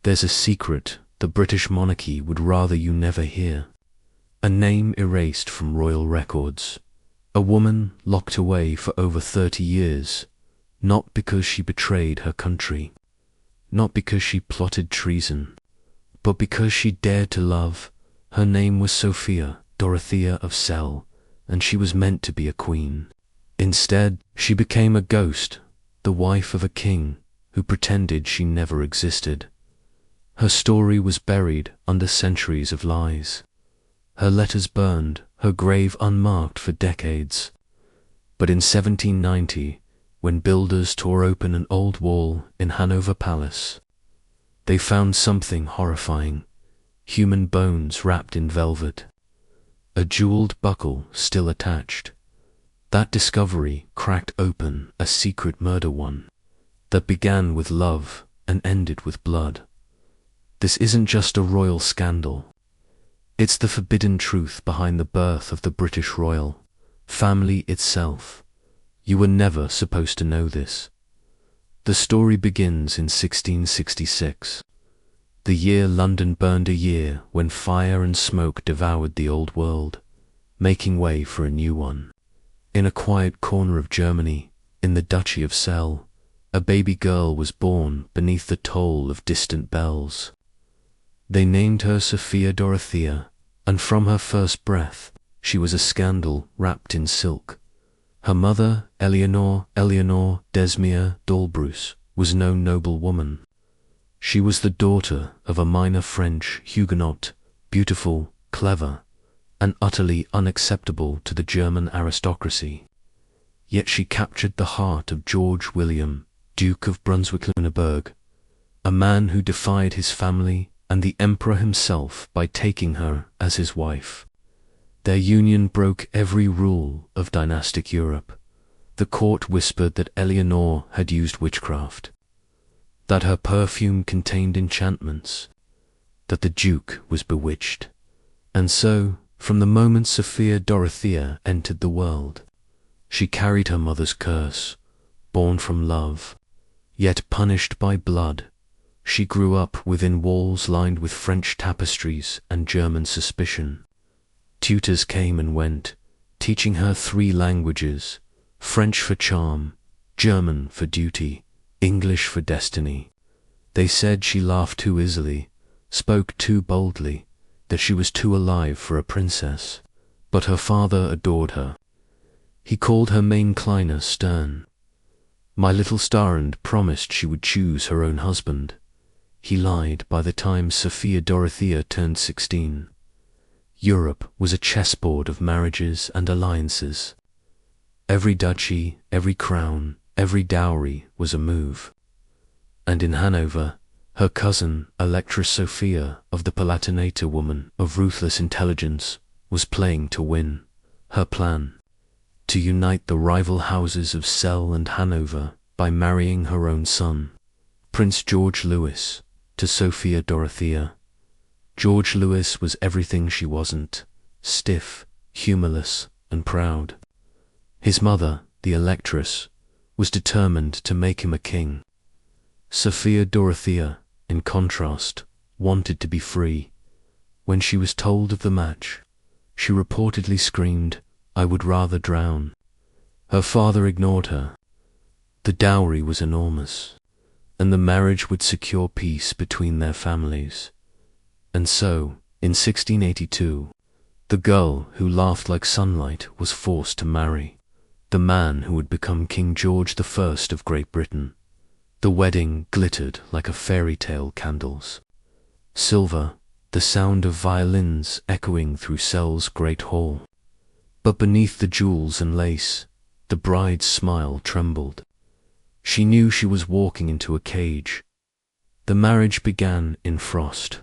There's a secret the British monarchy would rather you never hear. A name erased from royal records. A woman locked away for over 30 years, not because she betrayed her country, not because she plotted treason, but because she dared to love. Her name was Sophia Dorothea of Celle, and she was meant to be a queen. Instead, she became a ghost, the wife of a king who pretended she never existed. Her story was buried under centuries of lies. Her letters burned, her grave unmarked for decades. But in 1790, when builders tore open an old wall in Hanover Palace, they found something horrifying: human bones wrapped in velvet, a jeweled buckle still attached. That discovery cracked open a secret murder, one that began with love and ended with blood. This isn't just a royal scandal. It's the forbidden truth behind the birth of the British royal family itself. You were never supposed to know this. The story begins in 1666, the year London burned, a year when fire and smoke devoured the old world, making way for a new one. In a quiet corner of Germany, in the Duchy of Celle, a baby girl was born beneath the toll of distant bells. They named her Sophia Dorothea, and from her first breath, she was a scandal wrapped in silk. Her mother, Eleanor Desmere d'Olbreus, was no noble woman. She was the daughter of a minor French Huguenot, beautiful, clever, and utterly unacceptable to the German aristocracy. Yet she captured the heart of George William, Duke of Brunswick-Lüneburg, a man who defied his family and the emperor himself by taking her as his wife. Their union broke every rule of dynastic Europe. The court whispered that Eleanor had used witchcraft, that her perfume contained enchantments, that the Duke was bewitched. And so, from the moment Sophia Dorothea entered the world, she carried her mother's curse, born from love, yet punished by blood. She grew up within walls lined with French tapestries and German suspicion. Tutors came and went, teaching her 3 languages: French for charm, German for duty, English for destiny. They said she laughed too easily, spoke too boldly, that she was too alive for a princess. But her father adored her. He called her main Kleine stern. My little Starand promised she would choose her own husband. He lied by the time Sophia Dorothea turned 16. Europe was a chessboard of marriages and alliances. Every duchy, every crown, every dowry was a move. And in Hanover, her cousin, Electress Sophia of the Palatinate, a woman of ruthless intelligence, was playing to win. Her plan: to unite the rival houses of Celle and Hanover by marrying her own son, Prince George Louis, to Sophia Dorothea. George Louis was everything she wasn't: stiff, humorless, and proud. His mother, the Electress, was determined to make him a king. Sophia Dorothea, in contrast, wanted to be free. When she was told of the match, she reportedly screamed, "I would rather drown." Her father ignored her. The dowry was enormous, and the marriage would secure peace between their families. And so, in 1682, the girl who laughed like sunlight was forced to marry the man who would become King George I of Great Britain. The wedding glittered like a fairy tale candles. Silver, the sound of violins echoing through Celle's great hall. But beneath the jewels and lace, the bride's smile trembled. She knew she was walking into a cage. The marriage began in frost.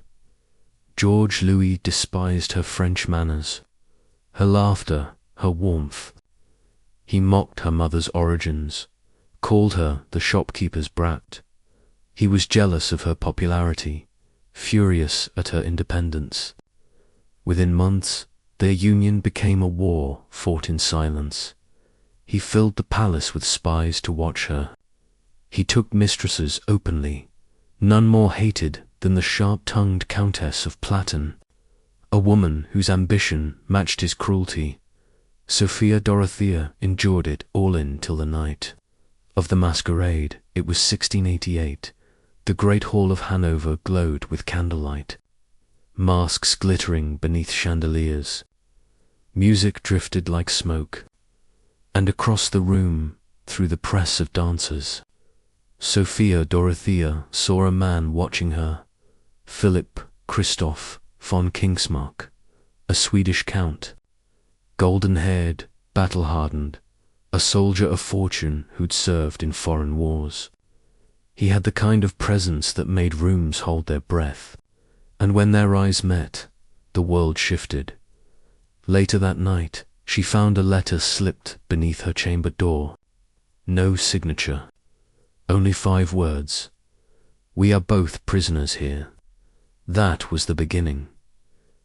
George Louis despised her French manners, her laughter, her warmth. He mocked her mother's origins, called her the shopkeeper's brat. He was jealous of her popularity, furious at her independence. Within months, their union became a war fought in silence. He filled the palace with spies to watch her. He took mistresses openly, none more hated than the sharp-tongued Countess of Platen, a woman whose ambition matched his cruelty. Sophia Dorothea endured it all in till the night of the masquerade. It was 1688. The great hall of Hanover glowed with candlelight, masks glittering beneath chandeliers. Music drifted like smoke, and across the room, through the press of dancers, Sophia Dorothea saw a man watching her, Philip Christoph von Königsmarck, a Swedish count, golden-haired, battle-hardened, a soldier of fortune who'd served in foreign wars. He had the kind of presence that made rooms hold their breath, and when their eyes met, the world shifted. Later that night, she found a letter slipped beneath her chamber door. No signature, only 5 words. "We are both prisoners here." That was the beginning.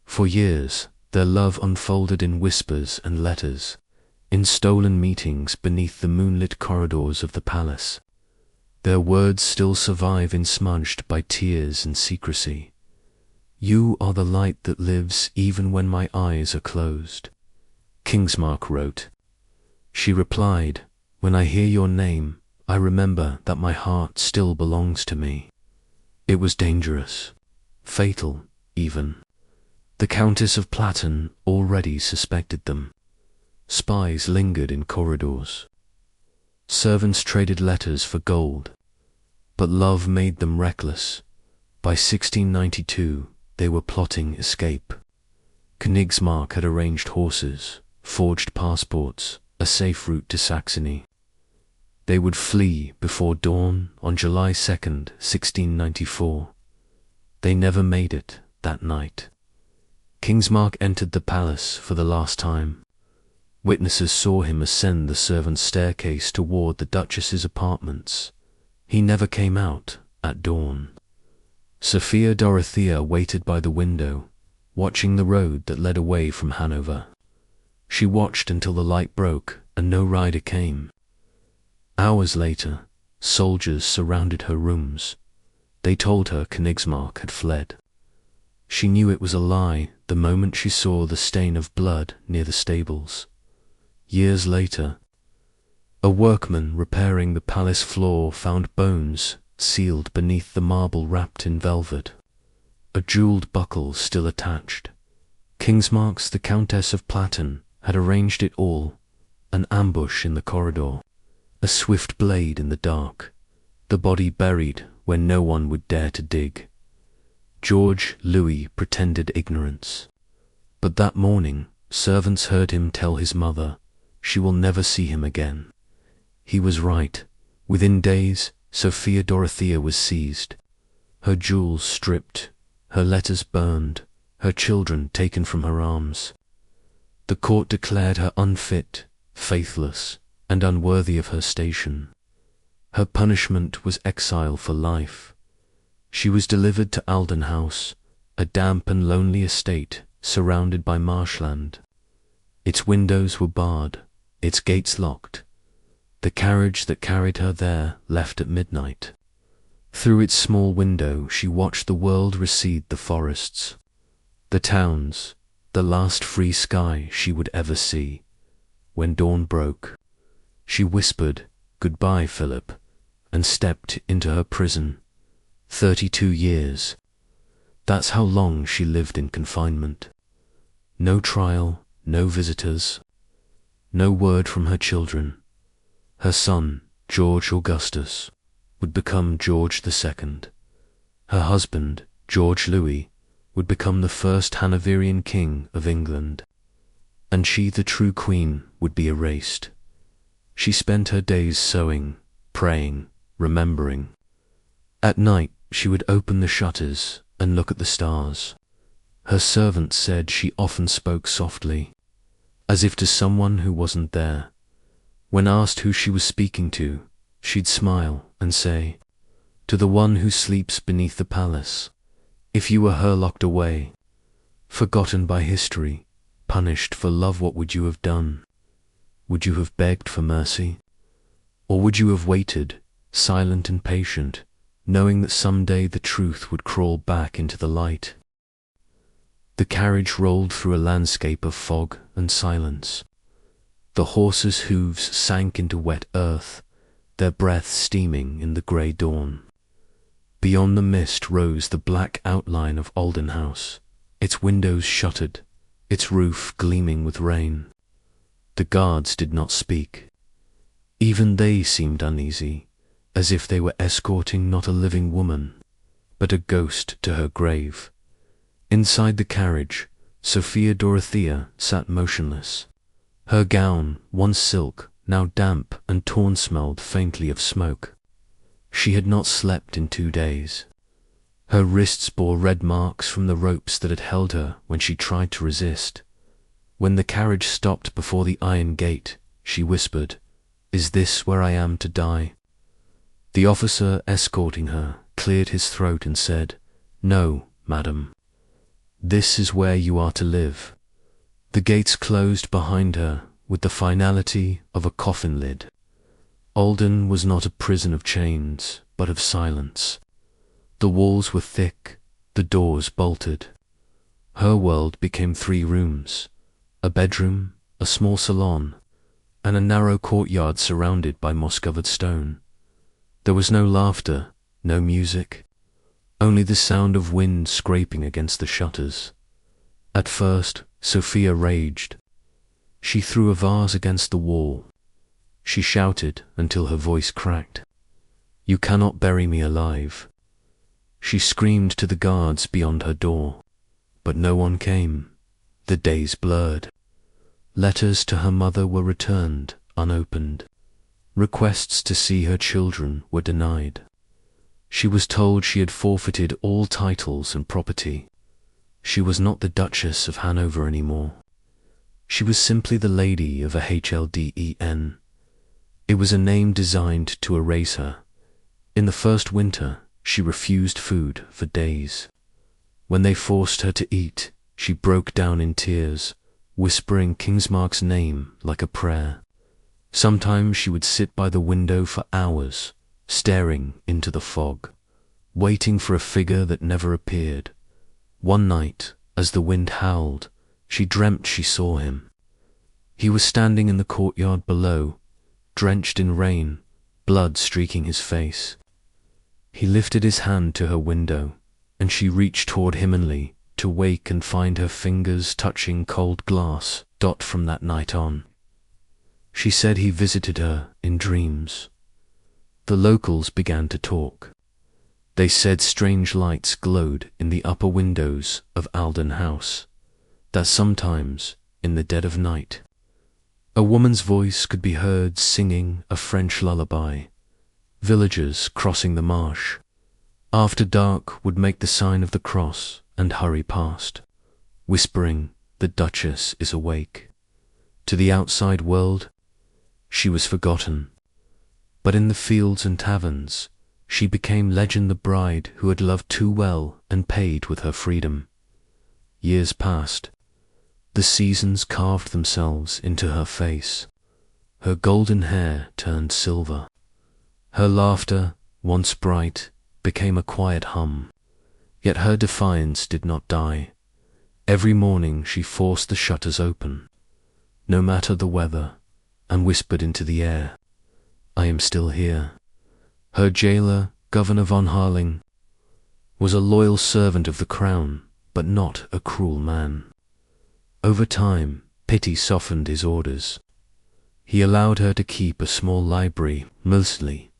For years, their love unfolded in whispers and letters, in stolen meetings beneath the moonlit corridors of the palace. Their words still survive insmudged by tears and secrecy. "You are the light that lives even when my eyes are closed," Königsmarck wrote. She replied, "When I hear your name, I remember that my heart still belongs to me." It was dangerous, fatal even. The Countess of Platen already suspected them. Spies lingered in corridors. Servants traded letters for gold. But love made them reckless. By 1692, they were plotting escape. Königsmarck had arranged horses, forged passports, a safe route to Saxony. They would flee before dawn on July 2nd, 1694. They never made it that night. Königsmarck entered the palace for the last time. Witnesses saw him ascend the servants' staircase toward the Duchess's apartments. He never came out at dawn. Sophia Dorothea waited by the window, watching the road that led away from Hanover. She watched until the light broke and no rider came. Hours later, soldiers surrounded her rooms. They told her Königsmarck had fled. She knew it was a lie the moment she saw the stain of blood near the stables. Years later, a workman repairing the palace floor found bones sealed beneath the marble wrapped in velvet, a jeweled buckle still attached. Königsmarck's the Countess of Platen had arranged it all, an ambush in the corridor, a swift blade in the dark, the body buried where no one would dare to dig. George Louis pretended ignorance. But that morning, servants heard him tell his mother, she will never see him again. He was right. Within days, Sophia Dorothea was seized, her jewels stripped, her letters burned, her children taken from her arms. The court declared her unfit, faithless, and unworthy of her station. Her punishment was exile for life. She was delivered to Ahlden House, a damp and lonely estate surrounded by marshland. Its windows were barred, its gates locked. The carriage that carried her there left at midnight. Through its small window she watched the world recede, the forests, the towns, the last free sky she would ever see. When dawn broke, she whispered, "Goodbye, Philip," and stepped into her prison. 32 years. That's how long she lived in confinement. No trial, no visitors, no word from her children. Her son, George Augustus, would become George II. Her husband, George Louis, would become the first Hanoverian king of England. And she, the true queen, would be erased. She spent her days sewing, praying, remembering. At night, she would open the shutters and look at the stars. Her servants said she often spoke softly, as if to someone who wasn't there. When asked who she was speaking to, she'd smile and say, "To the one who sleeps beneath the palace. If you were her locked away, forgotten by history, punished for love, what would you have done? Would you have begged for mercy? Or would you have waited, silent and patient, knowing that someday the truth would crawl back into the light. The carriage rolled through a landscape of fog and silence. The horses' hooves sank into wet earth, their breath steaming in the grey dawn. Beyond the mist rose the black outline of Ahlden House, its windows shuttered, its roof gleaming with rain. The guards did not speak. Even they seemed uneasy, as if they were escorting not a living woman, but a ghost to her grave. Inside the carriage, Sophia Dorothea sat motionless. Her gown, once silk, now damp and torn, smelled faintly of smoke. She had not slept in 2 days. Her wrists bore red marks from the ropes that had held her when she tried to resist. When the carriage stopped before the iron gate, she whispered, "Is this where I am to die?" The officer escorting her cleared his throat and said, "No, madam. This is where you are to live." The gates closed behind her with the finality of a coffin lid. Ahlden was not a prison of chains, but of silence. The walls were thick, the doors bolted. Her world became 3 rooms, a bedroom, a small salon, and a narrow courtyard surrounded by moss-covered stone. There was no laughter, no music, only the sound of wind scraping against the shutters. At first, Sophia raged. She threw a vase against the wall. She shouted until her voice cracked. "You cannot bury me alive." She screamed to the guards beyond her door, but no one came. The days blurred. Letters to her mother were returned, unopened. Requests to see her children were denied. She was told she had forfeited all titles and property. She was not the Duchess of Hanover anymore. She was simply the lady of a Hlden. It was a name designed to erase her. In the first winter, she refused food for days. When they forced her to eat, she broke down in tears, whispering Königsmarck's name like a prayer. Sometimes she would sit by the window for hours, staring into the fog, waiting for a figure that never appeared. One night, as the wind howled, she dreamt she saw him. He was standing in the courtyard below, drenched in rain, blood streaking his face. He lifted his hand to her window, and she reached toward him inly to wake and find her fingers touching cold glass, from that night on. She said he visited her in dreams. The locals began to talk. They said strange lights glowed in the upper windows of Ahlden House, that sometimes, in the dead of night, a woman's voice could be heard singing a French lullaby. Villagers crossing the marsh, after dark, would make the sign of the cross and hurry past, whispering, "The Duchess is awake." To the outside world, she was forgotten. But in the fields and taverns, she became legend, the bride who had loved too well and paid with her freedom. Years passed. The seasons carved themselves into her face. Her golden hair turned silver. Her laughter, once bright, became a quiet hum. Yet her defiance did not die. Every morning she forced the shutters open, no matter the weather, and whispered into the air, "I am still here." Her jailer, Governor von Harling, was a loyal servant of the crown, but not a cruel man. Over time, pity softened his orders. He allowed her to keep a small library, mostly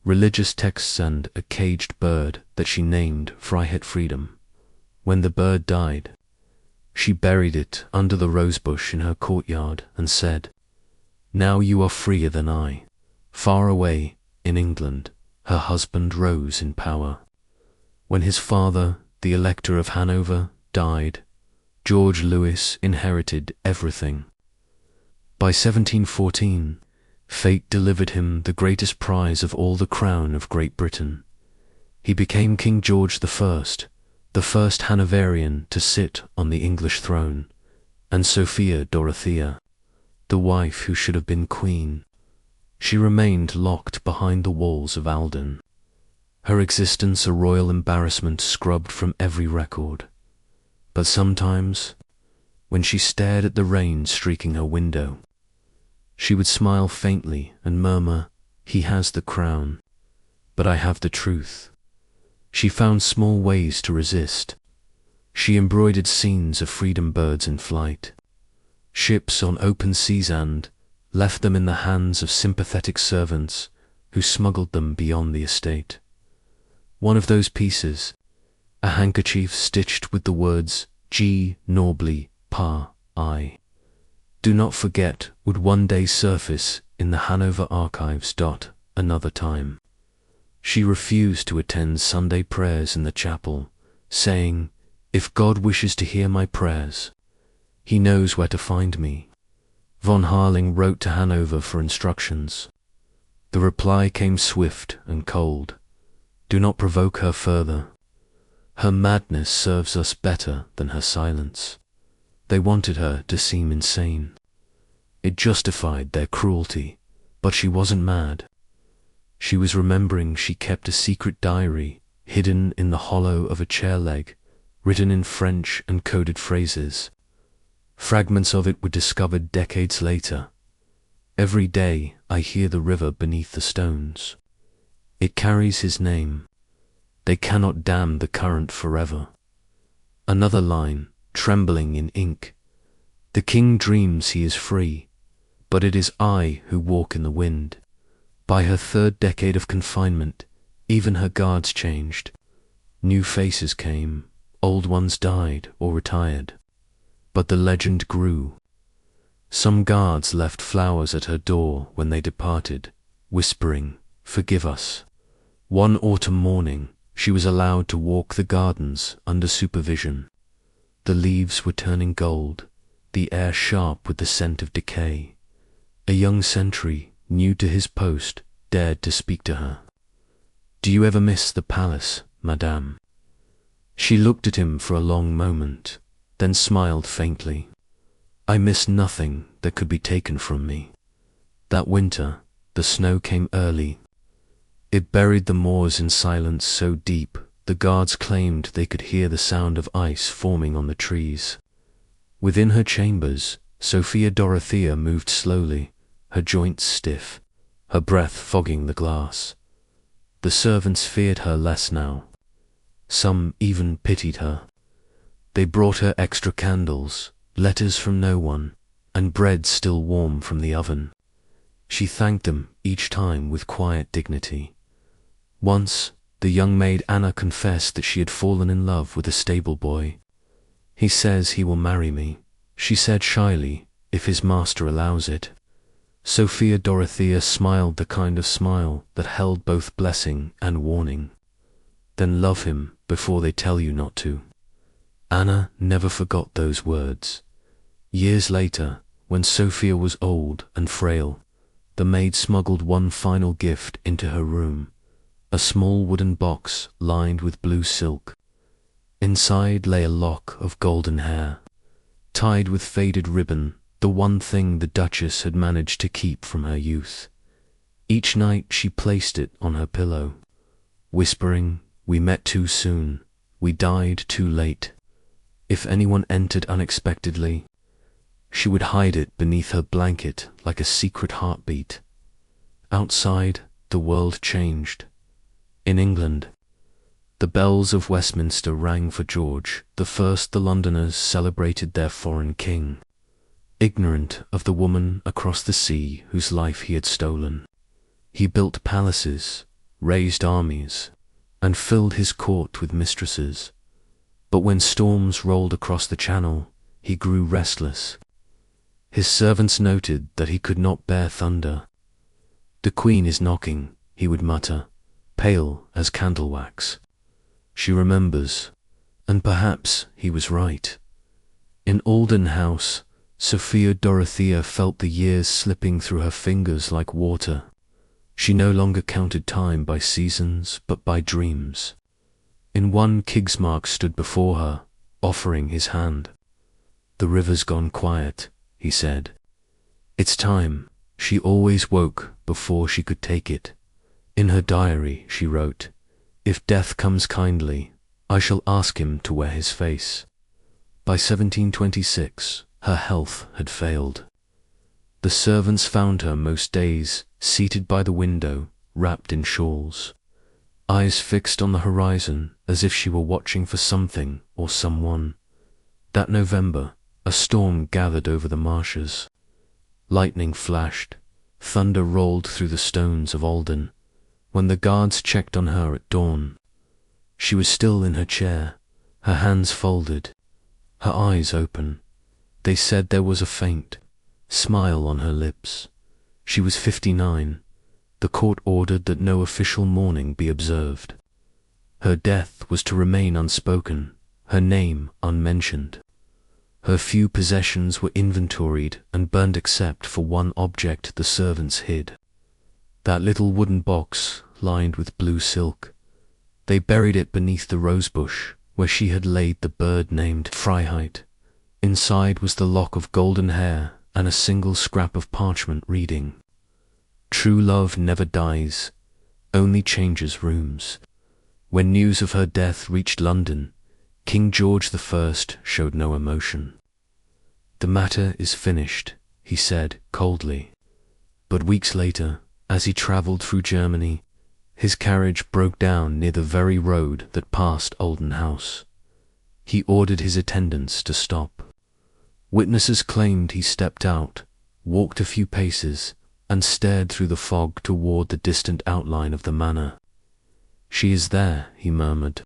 religious texts and a caged bird that she named Freiheit Freedom. When the bird died, she buried it under the rosebush in her courtyard and said, "Now you are freer than I." Far away, in England, her husband rose in power. When his father, the Elector of Hanover, died, George Louis inherited everything. By 1714, fate delivered him the greatest prize of all, the crown of Great Britain. He became King George the first Hanoverian to sit on the English throne, and Sophia Dorothea, the wife who should have been queen. She remained locked behind the walls of Ahlden. her existence a royal embarrassment scrubbed from every record. But sometimes, when she stared at the rain streaking her window, she would smile faintly and murmur, "He has the crown, but I have the truth." She found small ways to resist. She embroidered scenes of freedom birds in flight, ships on open seas, and left them in the hands of sympathetic servants who smuggled them beyond the estate. One of those pieces, a handkerchief stitched with the words G. Nobly Pa I. Do not forget, would one day surface in the Hanover archives. Another time, she refused to attend Sunday prayers in the chapel, saying, "If God wishes to hear my prayers, He knows where to find me." Von Harling wrote to Hanover for instructions. The reply came swift and cold. Do not provoke her further. Her madness serves us better than her silence. They wanted her to seem insane. It justified their cruelty, but she wasn't mad. She was remembering she kept a secret diary hidden in the hollow of a chair leg, written in French and coded phrases. Fragments of it were discovered decades later. Every day I hear the river beneath the stones. It carries his name. They cannot dam the current forever. Another line, trembling in ink. The king dreams he is free, but it is I who walk in the wind. By her third decade of confinement, even her guards changed. New faces came, old ones died or retired. But the legend grew. Some guards left flowers at her door when they departed, whispering, "Forgive us." One autumn morning, she was allowed to walk the gardens under supervision. The leaves were turning gold, the air sharp with the scent of decay. A young sentry, new to his post, dared to speak to her. "Do you ever miss the palace, madame?" She looked at him for a long moment, then smiled faintly. "I miss nothing that could be taken from me." That winter, the snow came early. It buried the moors in silence so deep, the guards claimed they could hear the sound of ice forming on the trees. Within her chambers, Sophia Dorothea moved slowly, her joints stiff, her breath fogging the glass. The servants feared her less now. Some even pitied her. They brought her extra candles, letters from no one, and bread still warm from the oven. She thanked them each time with quiet dignity. Once, the young maid Anna confessed that she had fallen in love with a stable boy. "He says he will marry me," she said shyly, "if his master allows it." Sophia Dorothea smiled the kind of smile that held both blessing and warning. "Then love him before they tell you not to." Anna never forgot those words. Years later, when Sophia was old and frail, the maid smuggled one final gift into her room, a small wooden box lined with blue silk. Inside lay a lock of golden hair, tied with faded ribbon, the one thing the Duchess had managed to keep from her youth. Each night she placed it on her pillow, whispering, "We met too soon, we died too late." If anyone entered unexpectedly, she would hide it beneath her blanket like a secret heartbeat. Outside, the world changed. In England, the bells of Westminster rang for George the First. The Londoners celebrated their foreign king, ignorant of the woman across the sea whose life he had stolen. He built palaces, raised armies, and filled his court with mistresses. But when storms rolled across the channel, he grew restless. His servants noted that he could not bear thunder. "The Queen is knocking," he would mutter, pale as candle wax. She remembers, and perhaps he was right. In Ahlden House, Sophia Dorothea felt the years slipping through her fingers like water. She no longer counted time by seasons, but by dreams. In one, Königsmarck stood before her, offering his hand. "The river's gone quiet," he said. "It's time." She always woke before she could take it. In her diary she wrote, If death comes kindly, I shall ask him to wear his face. By 1726, her health had failed. The servants found her most days seated by the window, wrapped in shawls, eyes fixed on the horizon as if she were watching for something or someone. That November, a storm gathered over the marshes. Lightning flashed, thunder rolled through the stones of Ahlden. When the guards checked on her at dawn, she was still in her chair, her hands folded, her eyes open. They said there was a faint smile on her lips. She was 59. The court ordered that no official mourning be observed. Her death was to remain unspoken, her name unmentioned. Her few possessions were inventoried and burned except for one object the servants hid. That little wooden box lined with blue silk. They buried it beneath the rosebush where she had laid the bird named Freiheit. Inside was the lock of golden hair and a single scrap of parchment reading, "True love never dies, only changes rooms." When news of her death reached London, King George I showed no emotion. "The matter is finished," he said coldly. But weeks later, as he travelled through Germany, his carriage broke down near the very road that passed Ahlden House. He ordered his attendants to stop. Witnesses claimed he stepped out, walked a few paces, and stared through the fog toward the distant outline of the manor. "She is there," he murmured.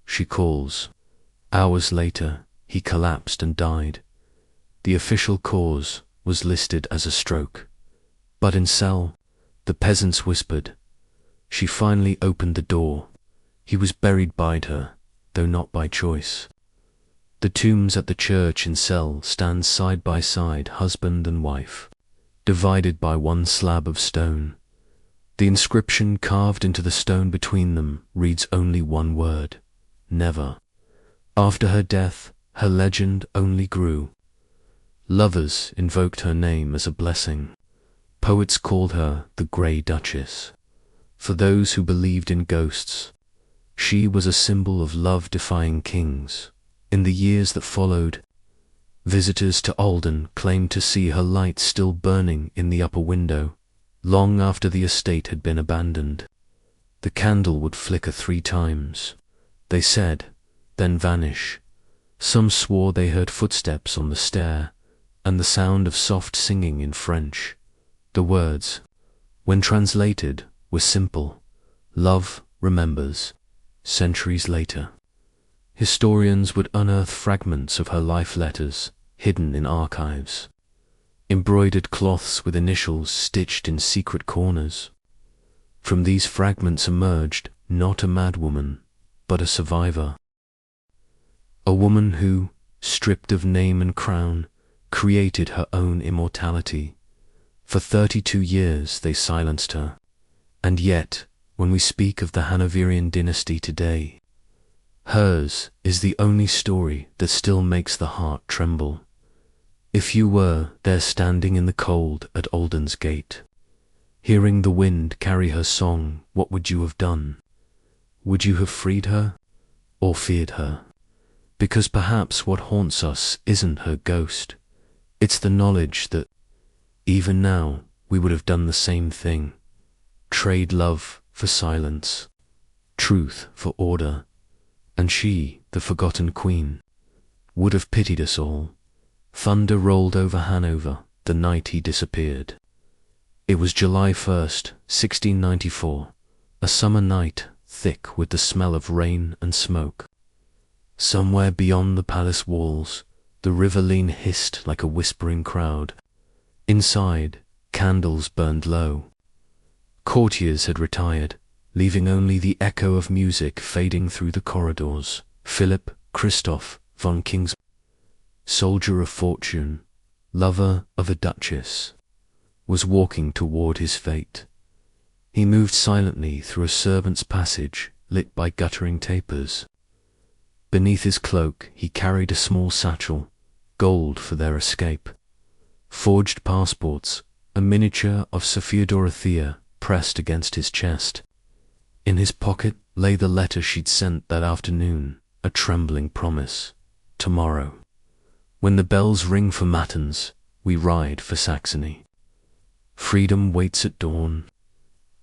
"She calls." Hours later, he collapsed and died. The official cause was listed as a stroke. But in Celle, the peasants whispered. She finally opened the door. He was buried by her, though not by choice. The tombs at the church in Celle stand side by side, husband and wife, divided by one slab of stone. The inscription carved into the stone between them reads only one word: never. After her death, her legend only grew. Lovers invoked her name as a blessing. Poets called her the Grey Duchess. For those who believed in ghosts, she was a symbol of love-defying kings. In the years that followed, visitors to Ahlden claimed to see her light still burning in the upper window, long after the estate had been abandoned. The candle would flicker 3 times, they said, then vanish. Some swore they heard footsteps on the stair, and the sound of soft singing in French. The words, when translated, were simple: "Love remembers." Centuries later, historians would unearth fragments of her life letters hidden in archives, embroidered cloths with initials stitched in secret corners. From these fragments emerged not a madwoman, but a survivor. A woman who, stripped of name and crown, created her own immortality. For 32 years they silenced her. And yet, when we speak of the Hanoverian dynasty today, hers is the only story that still makes the heart tremble. If you were there standing in the cold at Ahlden's gate, hearing the wind carry her song, what would you have done? Would you have freed her or feared her? Because perhaps what haunts us isn't her ghost. It's the knowledge that, even now, we would have done the same thing. Trade love for silence, truth for order, and she, the forgotten queen, would have pitied us all. Thunder rolled over Hanover the night he disappeared. It was July 1st, 1694, a summer night thick with the smell of rain and smoke. Somewhere beyond the palace walls, the river Leen hissed like a whispering crowd. Inside, candles burned low. Courtiers had retired, leaving only the echo of music fading through the corridors. Philip Christoph von Königsmarck, soldier of fortune, lover of a duchess, was walking toward his fate. He moved silently through a servant's passage lit by guttering tapers. Beneath his cloak he carried a small satchel, gold for their escape, forged passports, a miniature of Sophia Dorothea pressed against his chest. In his pocket lay the letter she'd sent that afternoon, a trembling promise. Tomorrow, when the bells ring for matins, we ride for Saxony. Freedom waits at dawn.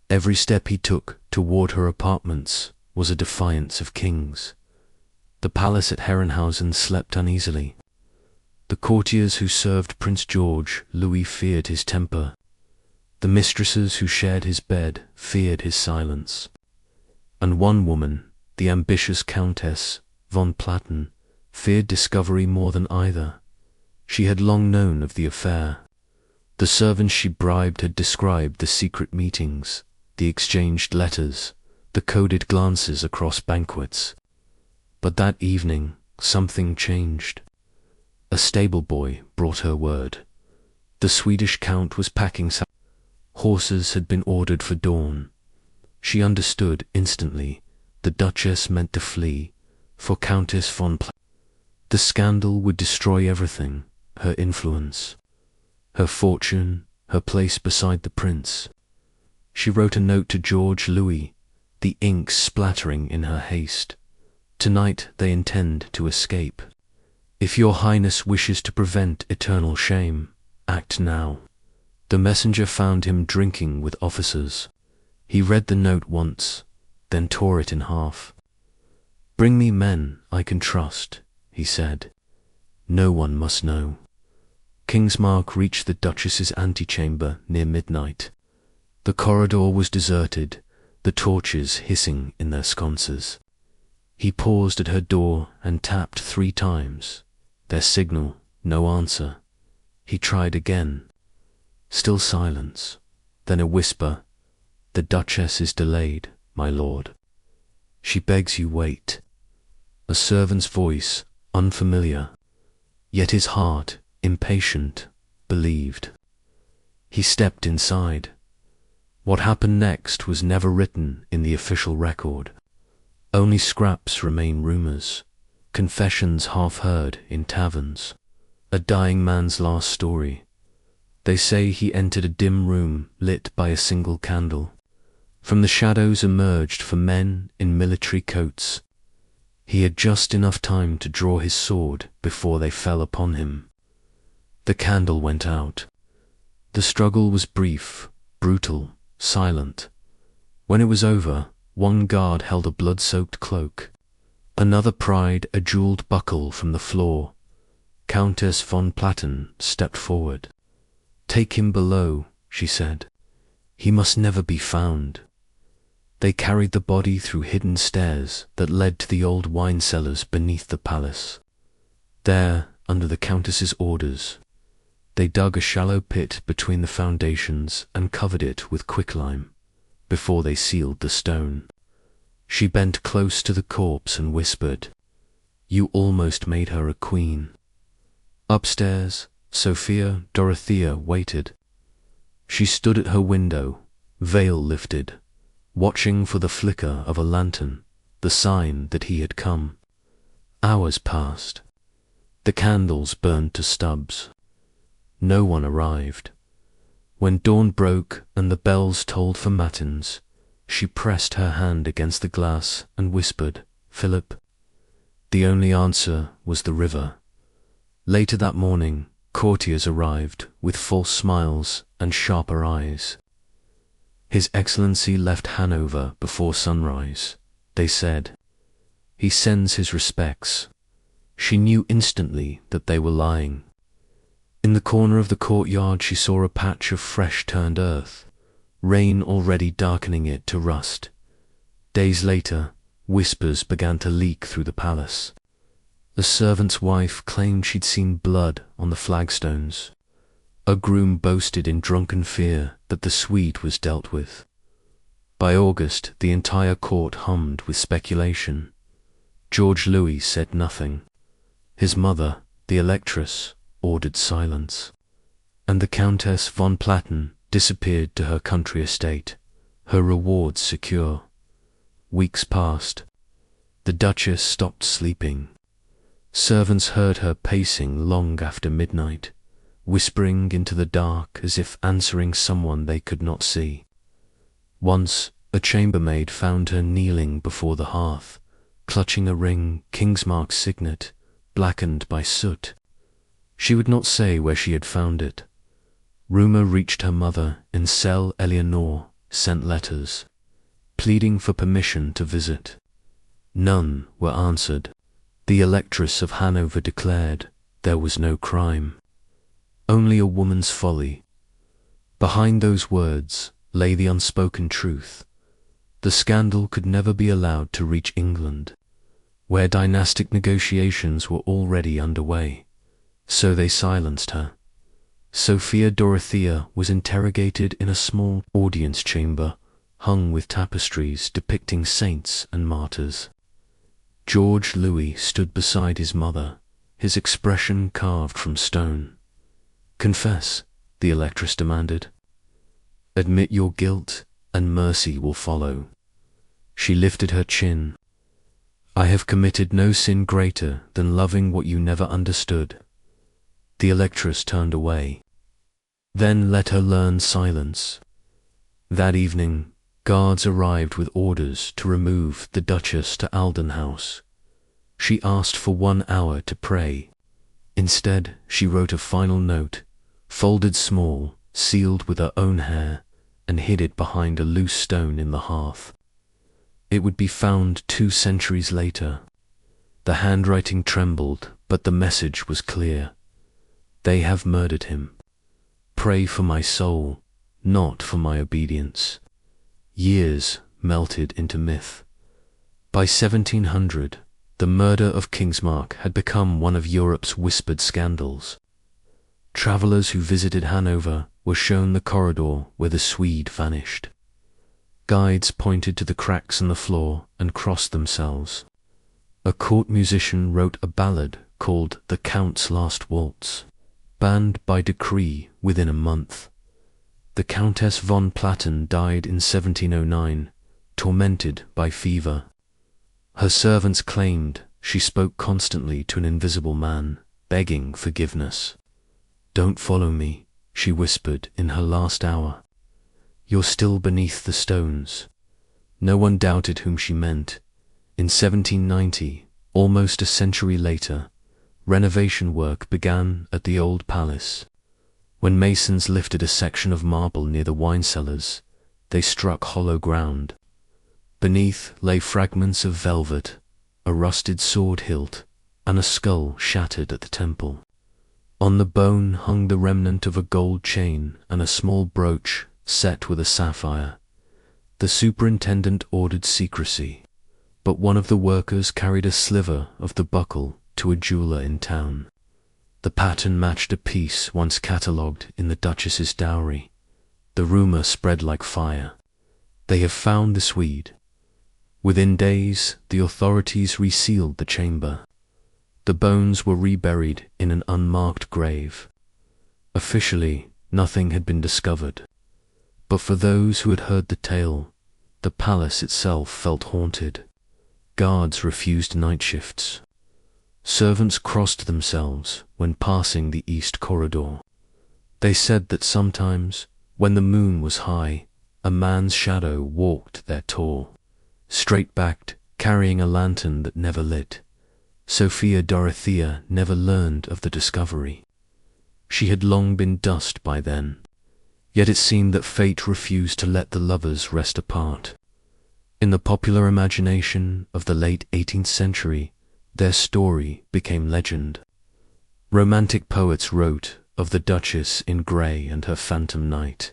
Every step he took toward her apartments was a defiance of kings. The palace at Herrenhausen slept uneasily. The courtiers who served Prince George, Louis, feared his temper. The mistresses who shared his bed feared his silence. And one woman, the ambitious Countess von Platen, feared discovery more than either. She had long known of the affair. The servants she bribed had described the secret meetings, the exchanged letters, the coded glances across banquets. But that evening, something changed. A stable boy brought her word. The Swedish Count was packing horses had been ordered for dawn. She understood instantly. The Duchess meant to flee, for Countess von Platen. The scandal would destroy everything, her influence, her fortune, her place beside the prince. She wrote a note to George Louis, the ink splattering in her haste. Tonight they intend to escape. If your highness wishes to prevent eternal shame, act now. The messenger found him drinking with officers. He read the note once, then tore it in half. Bring me men I can trust, he said. No one must know. Königsmarck reached the Duchess's antechamber near midnight. The corridor was deserted, the torches hissing in their sconces. He paused at her door and tapped 3 times. Their signal, no answer. He tried again. Still silence. Then a whisper. The Duchess is delayed, my lord. She begs you wait. A servant's voice, unfamiliar. Yet his heart, impatient, believed. He stepped inside. What happened next was never written in the official record. Only scraps remain rumors, confessions half heard in taverns, a dying man's last story. They say he entered a dim room lit by a single candle. From the shadows emerged 4 men in military coats. He had just enough time to draw his sword before they fell upon him. The candle went out. The struggle was brief, brutal, silent. When it was over, one guard held a blood-soaked cloak. Another pried a jeweled buckle from the floor. Countess von Platen stepped forward. Take him below, she said. He must never be found. They carried the body through hidden stairs that led to the old wine cellars beneath the palace. There, under the Countess's orders, they dug a shallow pit between the foundations and covered it with quicklime, before they sealed the stone. She bent close to the corpse and whispered, You almost made her a queen. Upstairs, Sophia Dorothea waited. She stood at her window, veil lifted, watching for the flicker of a lantern, the sign that he had come. Hours passed. The candles burned to stubs. No one arrived. When dawn broke and the bells tolled for matins, she pressed her hand against the glass and whispered, Philip. The only answer was the river. Later that morning, courtiers arrived with false smiles and sharper eyes. His Excellency left Hanover before sunrise, they said. He sends his respects. She knew instantly that they were lying. In the corner of the courtyard she saw a patch of fresh-turned earth, rain already darkening it to rust. Days later, whispers began to leak through the palace. The servant's wife claimed she'd seen blood on the flagstones. A groom boasted in drunken fear that the Swede was dealt with. By August, the entire court hummed with speculation. George Louis said nothing. His mother, the Electress, ordered silence. And the Countess von Platen disappeared to her country estate, her rewards secure. Weeks passed. The Duchess stopped sleeping. Servants heard her pacing long after midnight, whispering into the dark as if answering someone they could not see. Once, A chambermaid found her kneeling before the hearth, clutching a ring, Königsmarck's signet, blackened by soot. She would not say where she had found it. Rumour reached her mother in Celle. Eleanor sent letters, pleading for permission to visit. None were answered. The Electress of Hanover declared there was no crime, only a woman's folly. Behind those words lay the unspoken truth. The scandal could never be allowed to reach England, where dynastic negotiations were already underway, so they silenced her. Sophia Dorothea was interrogated in a small audience chamber hung with tapestries depicting saints and martyrs. George Louis stood beside his mother, his expression carved from stone. "Confess," the Electress demanded. "Admit your guilt, and mercy will follow." She lifted her chin. "I have committed no sin greater than loving what you never understood." The Electress turned away. Then let her learn silence. That evening, guards arrived with orders to remove the Duchess to Ahlden House. She asked for 1 hour to pray. Instead, she wrote a final note, folded small, sealed with her own hair, and hid it behind a loose stone in the hearth. It would be found 2 centuries later. The handwriting trembled, but the message was clear. They have murdered him. Pray for my soul, not for my obedience. Years melted into myth. By 1700, the murder of Königsmarck had become one of Europe's whispered scandals. Travellers who visited Hanover were shown the corridor where the Swede vanished. Guides pointed to the cracks in the floor and crossed themselves. A court musician wrote a ballad called The Count's Last Waltz, banned by decree within a month. The Countess von Platen died in 1709, tormented by fever. Her servants claimed she spoke constantly to an invisible man, begging forgiveness. "Don't follow me," she whispered in her last hour. "You're still beneath the stones." No one doubted whom she meant. In 1790, almost a century later, renovation work began at the old palace. When masons lifted a section of marble near the wine cellars, they struck hollow ground. Beneath lay fragments of velvet, a rusted sword hilt, and a skull shattered at the temple. On the bone hung the remnant of a gold chain and a small brooch set with a sapphire. The superintendent ordered secrecy, but one of the workers carried a sliver of the buckle to a jeweller in town. The pattern matched a piece once catalogued in the Duchess's dowry. The rumour spread like fire. "They have found the Swede." Within days, the authorities resealed the chamber. The bones were reburied in an unmarked grave. Officially, nothing had been discovered. But for those who had heard the tale, the palace itself felt haunted. Guards refused night shifts. Servants crossed themselves when passing the east corridor. They said that sometimes, when the moon was high, a man's shadow walked there tall, straight-backed, carrying a lantern that never lit. Sophia Dorothea never learned of the discovery. She had long been dust by then, yet it seemed that fate refused to let the lovers rest apart. In the popular imagination of the late 18th century, their story became legend. Romantic poets wrote of the Duchess in grey and her phantom knight.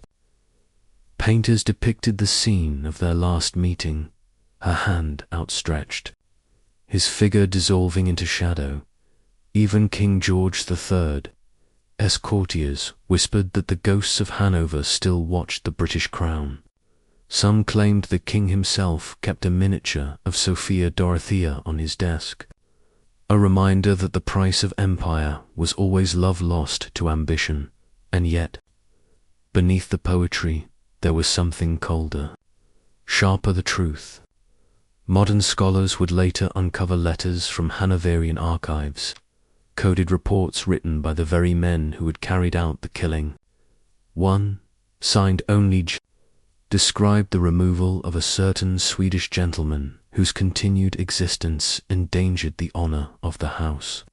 Painters depicted the scene of their last meeting, her hand outstretched, his figure dissolving into shadow. Even King George III's courtiers whispered that the ghosts of Hanover still watched the British crown. Some claimed the king himself kept a miniature of Sophia Dorothea on his desk, a reminder that the price of empire was always love lost to ambition. And yet, beneath the poetry, there was something colder, sharper the truth. Modern scholars would later uncover letters from Hanoverian archives, coded reports written by the very men who had carried out the killing. One, signed only J, described the removal of a certain Swedish gentleman whose continued existence endangered the honor of the house.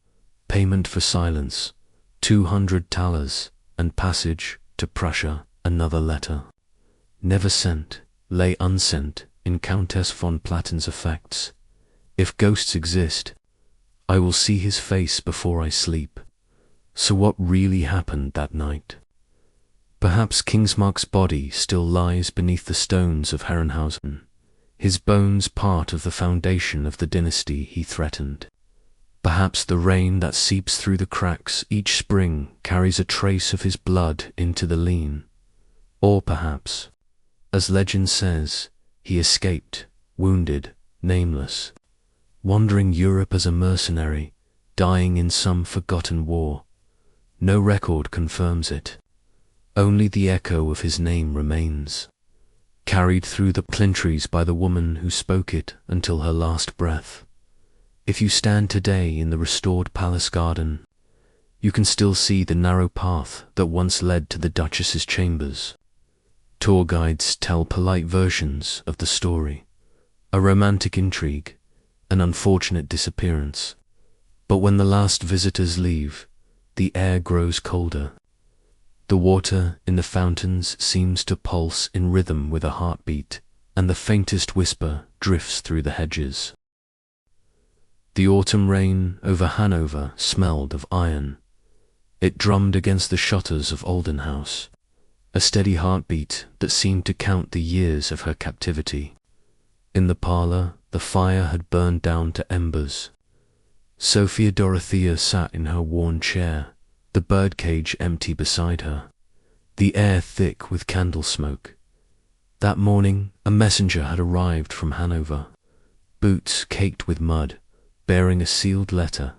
Payment for silence, 200 thalers, and passage to Prussia, another letter. Never sent, lay unsent in Countess von Platten's effects. If ghosts exist, I will see his face before I sleep. So what really happened that night? Perhaps Königsmarck's body still lies beneath the stones of Herrenhausen, his bones part of the foundation of the dynasty he threatened. Perhaps the rain that seeps through the cracks each spring carries a trace of his blood into the lean. Or perhaps, as legend says, he escaped, wounded, nameless, wandering Europe as a mercenary, dying in some forgotten war. No record confirms it. Only the echo of his name remains, carried through the plintries by the woman who spoke it until her last breath. If you stand today in the restored palace garden, you can still see the narrow path that once led to the Duchess's chambers. Tour guides tell polite versions of the story, a romantic intrigue, an unfortunate disappearance. But when the last visitors leave, the air grows colder. The water in the fountains seems to pulse in rhythm with a heartbeat, and the faintest whisper drifts through the hedges. The autumn rain over Hanover smelled of iron. It drummed against the shutters of Ahlden House, a steady heartbeat that seemed to count the years of her captivity. In the parlour, the fire had burned down to embers. Sophia Dorothea sat in her worn chair, the birdcage empty beside her, the air thick with candle smoke. That morning a messenger had arrived from Hanover, boots caked with mud, bearing a sealed letter.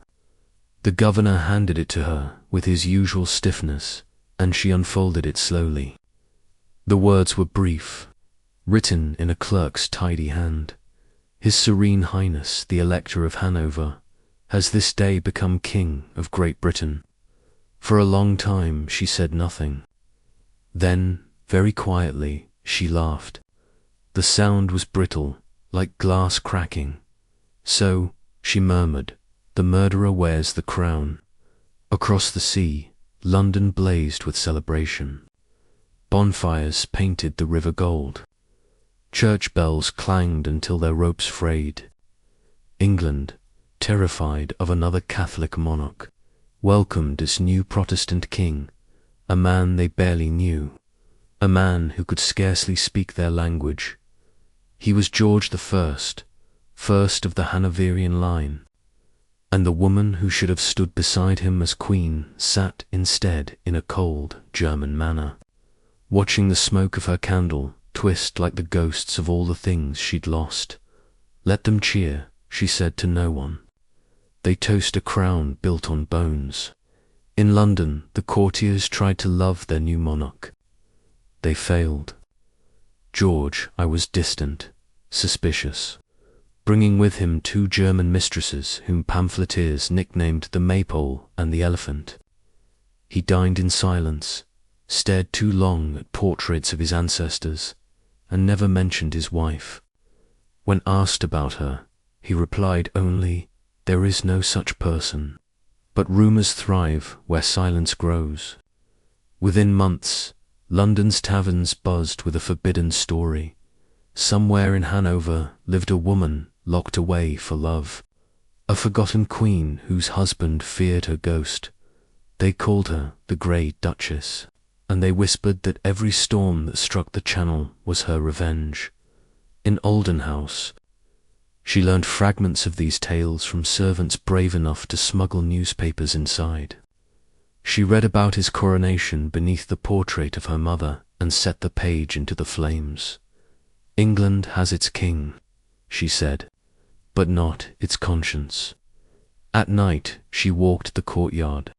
The governor handed it to her with his usual stiffness, and she unfolded it slowly. The words were brief, written in a clerk's tidy hand. His Serene Highness, the Elector of Hanover, has this day become King of Great Britain. For a long time she said nothing. Then, very quietly, she laughed. The sound was brittle, like glass cracking. So, she murmured, the murderer wears the crown. Across the sea, London blazed with celebration. Bonfires painted the river gold. Church bells clanged until their ropes frayed. England, terrified of another Catholic monarch, welcomed its new Protestant king, a man they barely knew, a man who could scarcely speak their language. He was George the first of the Hanoverian line, and the woman who should have stood beside him as queen sat instead in a cold German manor, watching the smoke of her candle twist like the ghosts of all the things she'd lost. Let them cheer, she said to no one. They toast a crown built on bones. In London, the courtiers tried to love their new monarch. They failed. George, I was distant, suspicious, bringing with him 2 German mistresses whom pamphleteers nicknamed the Maypole and the Elephant. He dined in silence, stared too long at portraits of his ancestors, and never mentioned his wife. When asked about her, he replied only, "There is no such person." But rumours thrive where silence grows. Within months, London's taverns buzzed with a forbidden story. Somewhere in Hanover lived a woman locked away for love, a forgotten queen whose husband feared her ghost. They called her the Grey Duchess, and they whispered that every storm that struck the Channel was her revenge. In Ahlden House, she learned fragments of these tales from servants brave enough to smuggle newspapers inside. She read about his coronation beneath the portrait of her mother and set the page into the flames. England has its king, she said, but not its conscience. At night she walked the courtyard,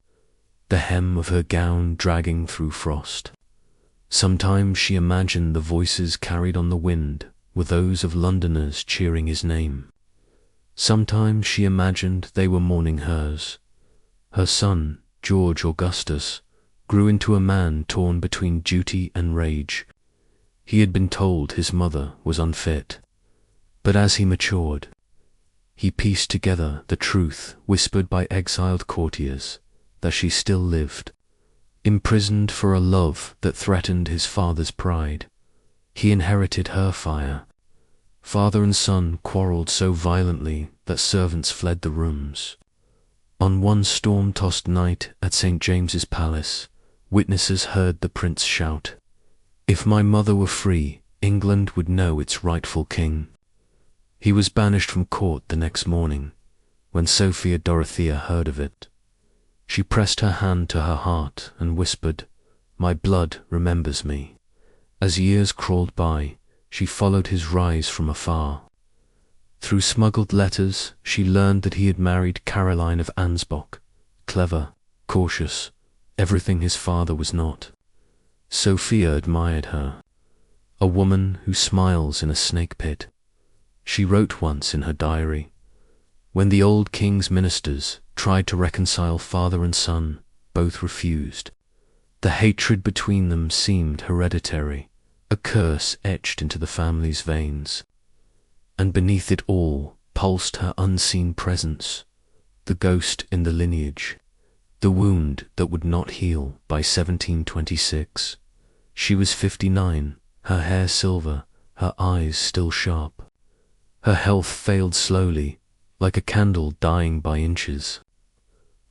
the hem of her gown dragging through frost. Sometimes she imagined the voices carried on the wind were those of Londoners cheering his name. Sometimes she imagined they were mourning hers. Her son, George Augustus, grew into a man torn between duty and rage. He had been told his mother was unfit, but as he matured, he pieced together the truth whispered by exiled courtiers that she still lived, imprisoned for a love that threatened his father's pride. He inherited her fire. Father and son quarrelled so violently that servants fled the rooms. On one storm-tossed night at St. James's Palace, witnesses heard the prince shout, "If my mother were free, England would know its rightful king." He was banished from court the next morning. When Sophia Dorothea heard of it, she pressed her hand to her heart and whispered, "My blood remembers me." As years crawled by, she followed his rise from afar. Through smuggled letters, she learned that he had married Caroline of Ansbach, clever, cautious, everything his father was not. Sophia admired her, a woman who smiles in a snake pit. She wrote once in her diary, "When the old king's ministers tried to reconcile father and son, both refused. The hatred between them seemed hereditary, a curse etched into the family's veins. And beneath it all pulsed her unseen presence, the ghost in the lineage, the wound that would not heal by 1726. She was 59, her hair silver, her eyes still sharp. Her health failed slowly, like a candle dying by inches.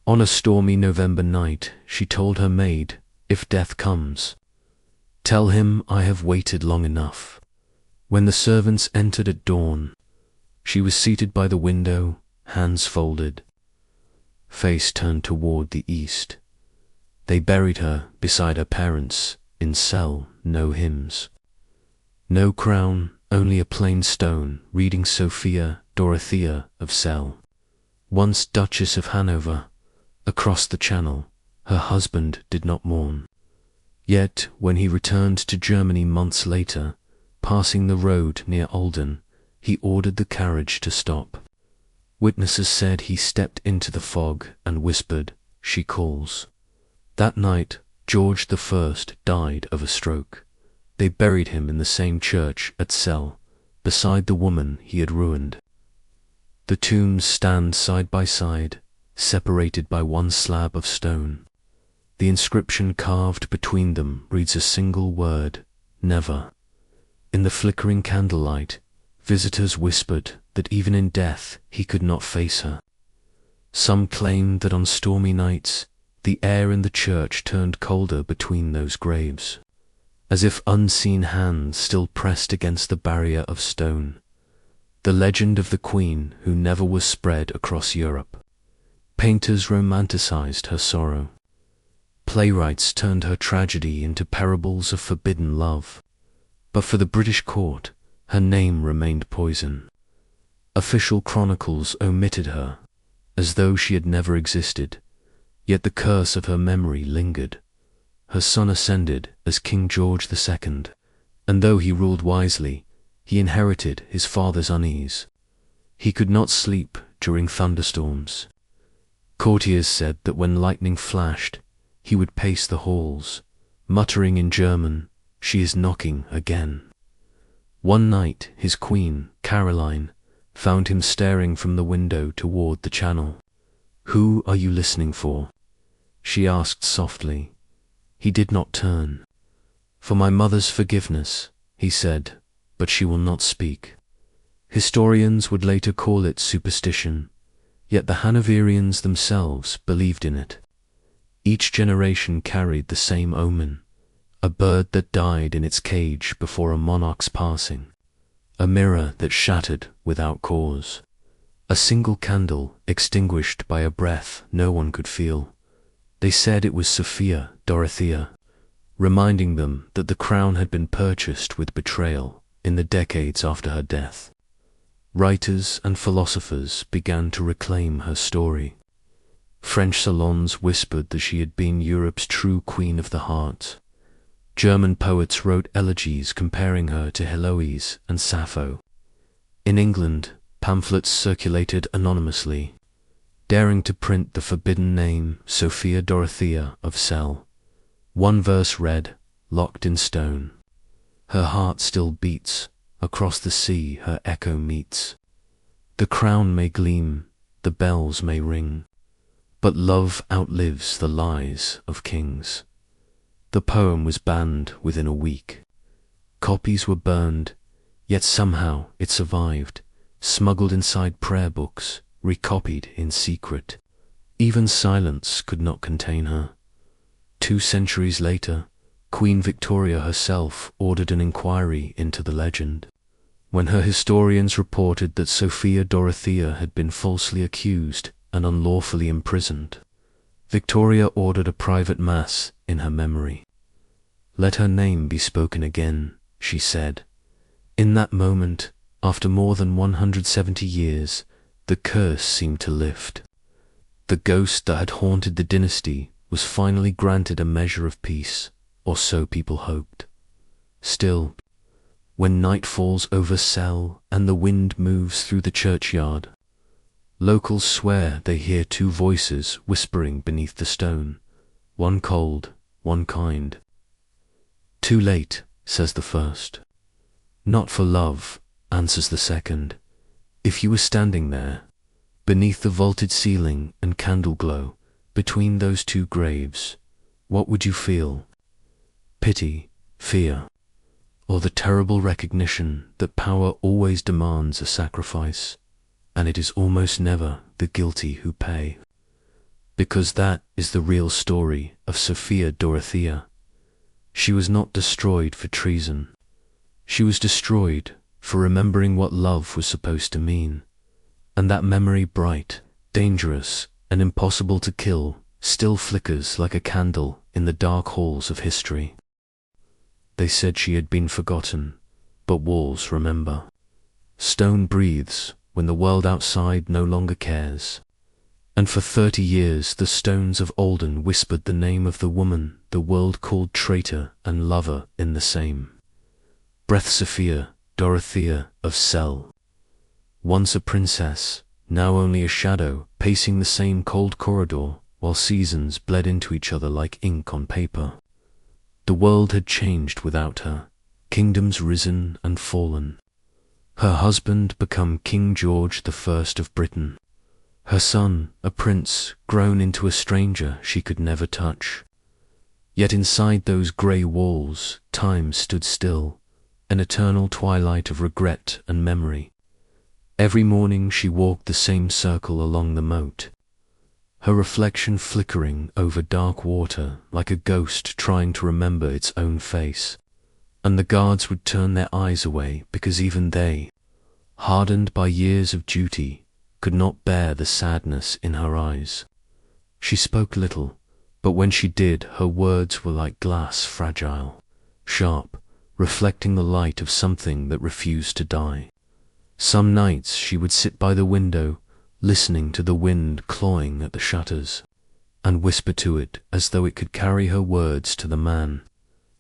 On a stormy November night, she told her maid, "If death comes, tell him I have waited long enough." When the servants entered at dawn, she was seated by the window, hands folded, face turned toward the east. They buried her beside her parents in Celle, no hymns, no crown, only a plain stone reading Sophia Dorothea of Celle, once Duchess of Hanover. Across the Channel, her husband did not mourn. Yet when he returned to Germany months later, passing the road near Ahlden, he ordered the carriage to stop. Witnesses said he stepped into the fog and whispered, "She calls." That night, George I died of a stroke. They buried him in the same church at Celle, beside the woman he had ruined. The tombs stand side by side, separated by one slab of stone. The inscription carved between them reads a single word, "Never." In the flickering candlelight, visitors whispered that even in death he could not face her. Some claimed that on stormy nights, the air in the church turned colder between those graves, as if unseen hands still pressed against the barrier of stone. The legend of the Queen who never was spread across Europe. Painters romanticized her sorrow. Playwrights turned her tragedy into parables of forbidden love. But for the British court, her name remained poison. Official chronicles omitted her, as though she had never existed, yet the curse of her memory lingered. Her son ascended as King George II, and though he ruled wisely, he inherited his father's unease. He could not sleep during thunderstorms. Courtiers said that when lightning flashed, he would pace the halls, muttering in German, "She is knocking again." One night his queen, Caroline, found him staring from the window toward the Channel. "Who are you listening for?" she asked softly. He did not turn. "For my mother's forgiveness," he said, "but she will not speak." Historians would later call it superstition, yet the Hanoverians themselves believed in it. Each generation carried the same omen, a bird that died in its cage before a monarch's passing, a mirror that shattered without cause, a single candle extinguished by a breath no one could feel. They said it was Sophia Dorothea, reminding them that the crown had been purchased with betrayal in the decades after her death. Writers and philosophers began to reclaim her story. French salons whispered that she had been Europe's true queen of the heart. German poets wrote elegies comparing her to Heloise and Sappho. In England, pamphlets circulated anonymously, daring to print the forbidden name Sophia Dorothea of Celle. One verse read, "Locked in stone." Her heart still beats, across the sea her echo meets. The crown may gleam, the bells may ring, but love outlives the lies of kings. The poem was banned within a week. Copies were burned, yet somehow it survived, smuggled inside prayer books, recopied in secret. Even silence could not contain her. 2 centuries later, Queen Victoria herself ordered an inquiry into the legend. When her historians reported that Sophia Dorothea had been falsely accused and unlawfully imprisoned, Victoria ordered a private mass in her memory. "Let her name be spoken again," she said. In that moment, after more than 170 years, the curse seemed to lift. The ghost that had haunted the dynasty was finally granted a measure of peace, or so people hoped. Still, when night falls over Celle and the wind moves through the churchyard, locals swear they hear 2 voices whispering beneath the stone, one cold, one kind. "Too late," says the first. "Not for love," answers the second. "If you were standing there, beneath the vaulted ceiling and candle glow, between those 2 graves, what would you feel? Pity, fear, or the terrible recognition that power always demands a sacrifice, and it is almost never the guilty who pay?" Because that is the real story of Sophia Dorothea. She was not destroyed for treason. She was destroyed for remembering what love was supposed to mean, and that memory, bright, dangerous, and impossible to kill, still flickers like a candle in the dark halls of history. They said she had been forgotten, but walls remember. Stone breathes when the world outside no longer cares. And for 30 years the stones of Ahlden whispered the name of the woman the world called traitor and lover in the same. Breath Sophia Dorothea of Celle. Once a princess, now only a shadow, pacing the same cold corridor, while seasons bled into each other like ink on paper. The world had changed without her, kingdoms risen and fallen. Her husband become King George I of Britain. Her son, a prince, grown into a stranger she could never touch. Yet inside those grey walls, time stood still, an eternal twilight of regret and memory. Every morning she walked the same circle along the moat, her reflection flickering over dark water like a ghost trying to remember its own face. And the guards would turn their eyes away because even they, hardened by years of duty, could not bear the sadness in her eyes. She spoke little, but when she did, her words were like glass, fragile, sharp, reflecting the light of something that refused to die. Some nights she would sit by the window, listening to the wind clawing at the shutters, and whisper to it as though it could carry her words to the man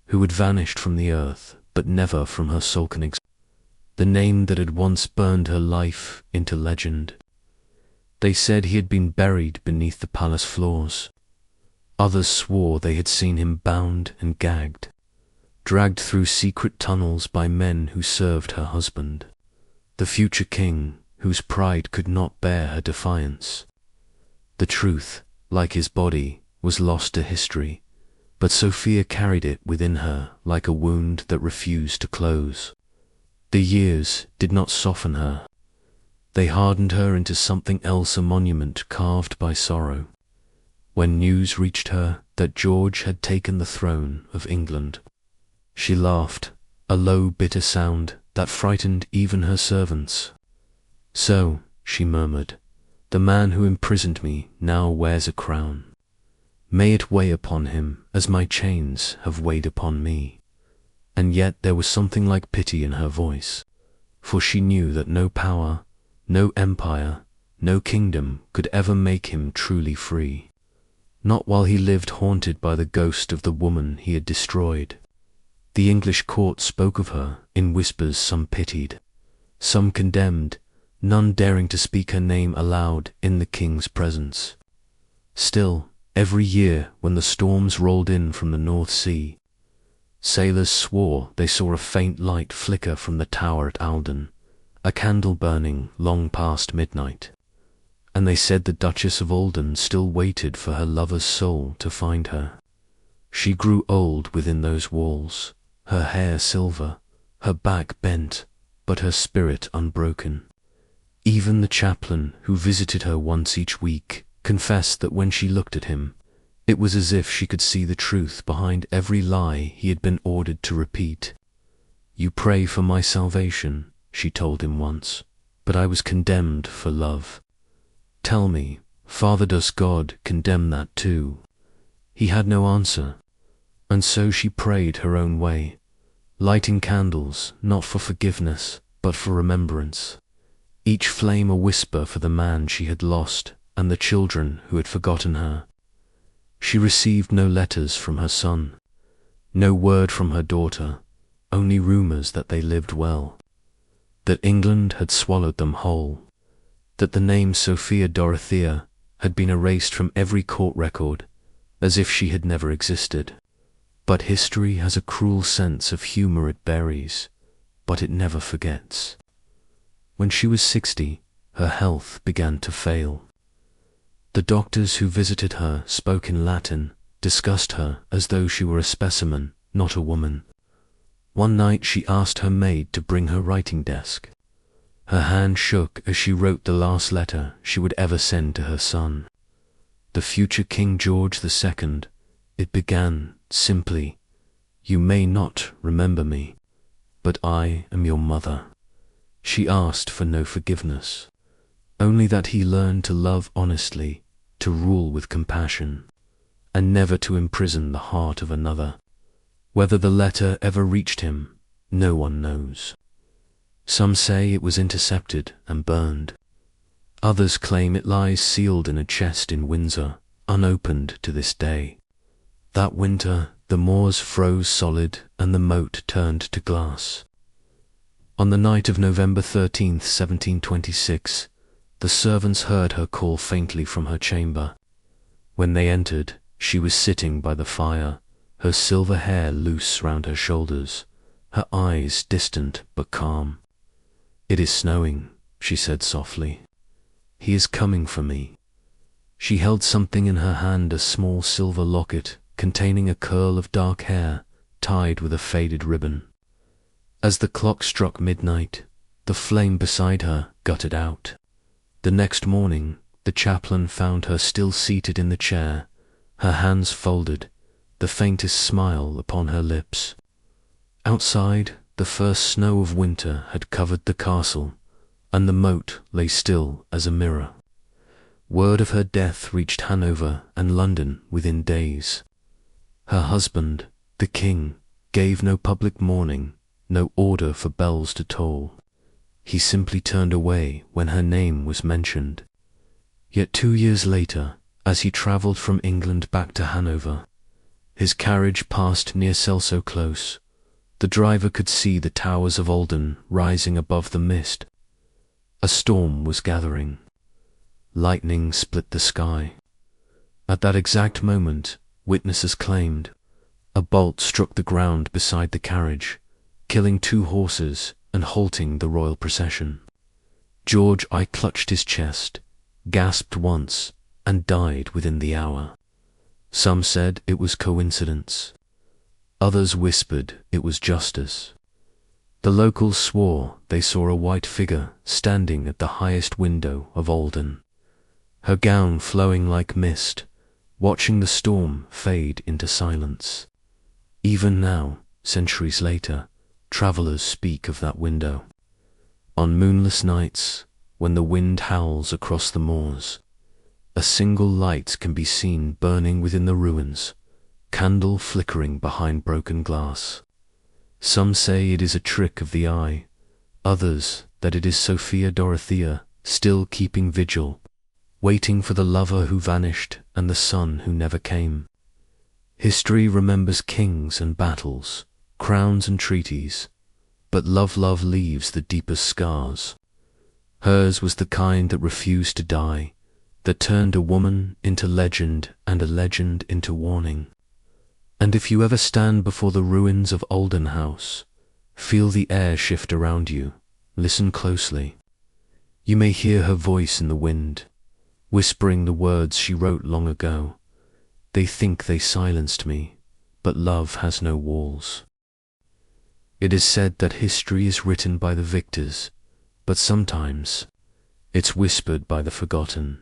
who had vanished from the earth, but never from her soul Königsmarck, the name that had once burned her life into legend. They said he had been buried beneath the palace floors. Others swore they had seen him bound and gagged, dragged through secret tunnels by men who served her husband, the future king whose pride could not bear her defiance. The truth, like his body, was lost to history, but Sophia carried it within her like a wound that refused to close. The years did not soften her. They hardened her into something else, a monument carved by sorrow. When news reached her that George had taken the throne of England, she laughed, a low, bitter sound that frightened even her servants. "So," she murmured, "the man who imprisoned me now wears a crown. May it weigh upon him as my chains have weighed upon me." And yet there was something like pity in her voice, for she knew that no power, no empire, no kingdom could ever make him truly free. Not while he lived haunted by the ghost of the woman he had destroyed. The English court spoke of her in whispers, some pitied, some condemned, none daring to speak her name aloud in the king's presence. Still, every year when the storms rolled in from the North Sea, Sailors swore they saw a faint light flicker from the tower at Ahlden, a candle burning long past midnight. And they said the Duchess of Ahlden still waited for her lover's soul to find her. She grew old within those walls, her hair silver, her back bent, but her spirit unbroken. Even the chaplain, who visited her once each week, confessed that when she looked at him, it was as if she could see the truth behind every lie he had been ordered to repeat. "You pray for my salvation," she told him once, "but I was condemned for love. Tell me, Father, does God condemn that too?" He had no answer, and so she prayed her own way, lighting candles not for forgiveness but for remembrance, each flame a whisper for the man she had lost and the children who had forgotten her. She received no letters from her son, no word from her daughter, only rumours that they lived well, that England had swallowed them whole, that the name Sophia Dorothea had been erased from every court record, as if she had never existed. But history has a cruel sense of humour it buries, but it never forgets. When she was 60, her health began to fail. The doctors who visited her spoke in Latin, discussed her as though she were a specimen, not a woman. One night she asked her maid to bring her writing desk. Her hand shook as she wrote the last letter she would ever send to her son. The future King George II, it began simply, "You may not remember me, but I am your mother." She asked for no forgiveness, only that he learn to love honestly, to rule with compassion, and never to imprison the heart of another. Whether the letter ever reached him, no one knows. Some say it was intercepted and burned. Others claim it lies sealed in a chest in Windsor, unopened to this day. That winter the moors froze solid and the moat turned to glass. On the night of November 13th, 1726, the servants heard her call faintly from her chamber. When they entered, she was sitting by the fire, her silver hair loose round her shoulders, her eyes distant but calm. "It is snowing," she said softly. "He is coming for me." She held something in her hand, a small silver locket containing a curl of dark hair tied with a faded ribbon. As the clock struck midnight, the flame beside her guttered out. The next morning, the chaplain found her still seated in the chair, her hands folded, the faintest smile upon her lips. Outside, the first snow of winter had covered the castle, and the moat lay still as a mirror. Word of her death reached Hanover and London within days. Her husband, the king, gave no public mourning, no order for bells to toll. He simply turned away when her name was mentioned. Yet 2 years later, as he travelled from England back to Hanover, his carriage passed near Celle so close, the driver could see the towers of Ahlden rising above the mist. A storm was gathering. Lightning split the sky. At that exact moment, witnesses claimed, a bolt struck the ground beside the carriage, killing 2 horses and halting the royal procession. George I clutched his chest, gasped once, and died within the hour. Some said it was coincidence. Others whispered it was justice. The locals swore they saw a white figure standing at the highest window of Ahlden, her gown flowing like mist, watching the storm fade into silence. Even now, centuries later, travellers speak of that window. On moonless nights, when the wind howls across the moors, a single light can be seen burning within the ruins, candle flickering behind broken glass. Some say it is a trick of the eye, others that it is Sophia Dorothea still keeping vigil, waiting for the lover who vanished and the son who never came. History remembers kings and battles, crowns and treaties, but love leaves the deepest scars. Hers was the kind that refused to die, that turned a woman into legend and a legend into warning. And if you ever stand before the ruins of Ahlden House, feel the air shift around you, listen closely. You may hear her voice in the wind, whispering the words she wrote long ago. They think they silenced me, but love has no walls. It is said that history is written by the victors, but sometimes it's whispered by the forgotten.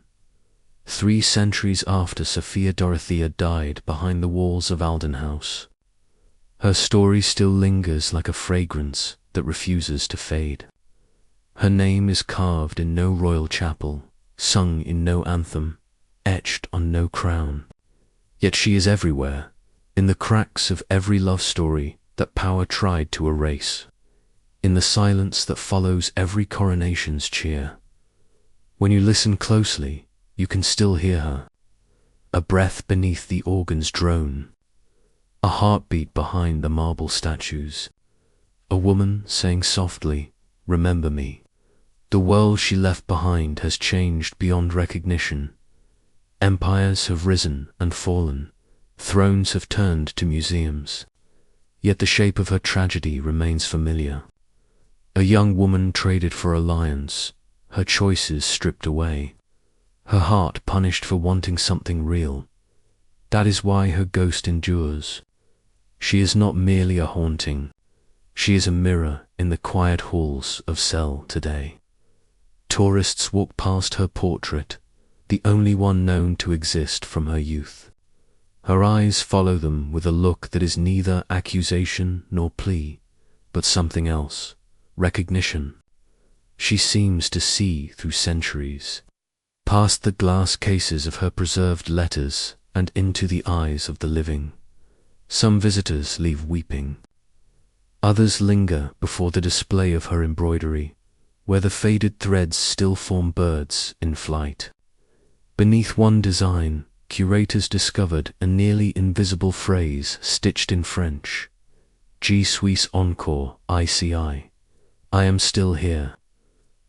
3 centuries after Sophia Dorothea died behind the walls of Ahlden House, her story still lingers like a fragrance that refuses to fade. Her name is carved in no royal chapel, sung in no anthem, etched on no crown. Yet she is everywhere, in the cracks of every love story that power tried to erase, in the silence that follows every coronation's cheer. When you listen closely, you can still hear her, a breath beneath the organ's drone, a heartbeat behind the marble statues, a woman saying softly, "Remember me." The world she left behind has changed beyond recognition. Empires have risen and fallen, thrones have turned to museums, yet the shape of her tragedy remains familiar. A young woman traded for a lion's, her choices stripped away, her heart punished for wanting something real. That is why her ghost endures. She is not merely a haunting, she is a mirror in the quiet halls of Celle today. Tourists walk past her portrait, the only one known to exist from her youth. Her eyes follow them with a look that is neither accusation nor plea, but something else, recognition. She seems to see through centuries, past the glass cases of her preserved letters and into the eyes of the living. Some visitors leave weeping. Others linger before the display of her embroidery, where the faded threads still form birds in flight. Beneath one design, curators discovered a nearly invisible phrase stitched in French. Je suis encore ici. I am still here.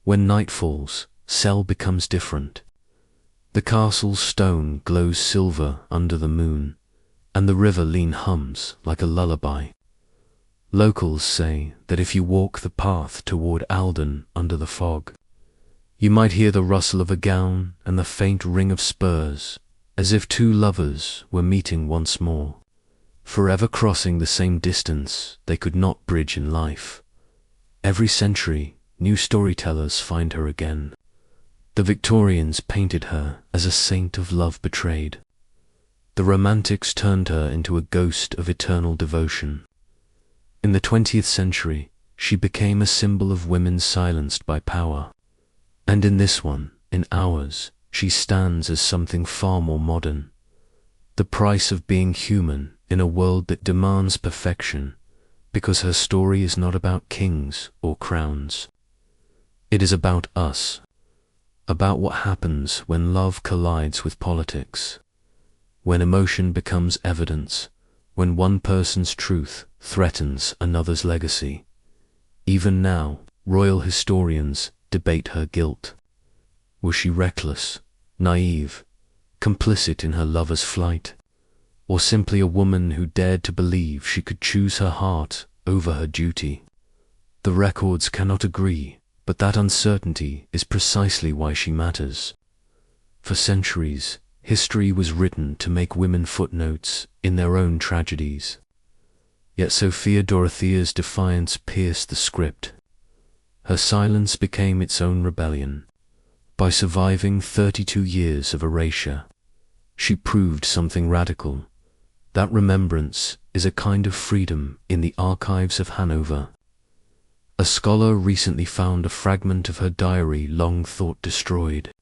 When night falls, Celle becomes different. The castle's stone glows silver under the moon, and the river Lean hums like a lullaby. Locals say that if you walk the path toward Ahlden under the fog, you might hear the rustle of a gown and the faint ring of spurs, as if 2 lovers were meeting once more, forever crossing the same distance they could not bridge in life. Every century, new storytellers find her again. The Victorians painted her as a saint of love betrayed. The Romantics turned her into a ghost of eternal devotion. In the 20th century, she became a symbol of women silenced by power. And in this one, in ours, she stands as something far more modern. The price of being human in a world that demands perfection, because her story is not about kings or crowns. It is about us, about what happens when love collides with politics, when emotion becomes evidence, when one person's truth threatens another's legacy. Even now, royal historians debate her guilt. Was she reckless, naive, complicit in her lover's flight, or simply a woman who dared to believe she could choose her heart over her duty? The records cannot agree, but that uncertainty is precisely why she matters. For centuries, history was written to make women footnotes in their own tragedies. Yet Sophia Dorothea's defiance pierced the script. Her silence became its own rebellion. By surviving 32 years of erasure, she proved something radical. That remembrance is a kind of freedom in the archives of Hanover. A scholar recently found a fragment of her diary long thought destroyed.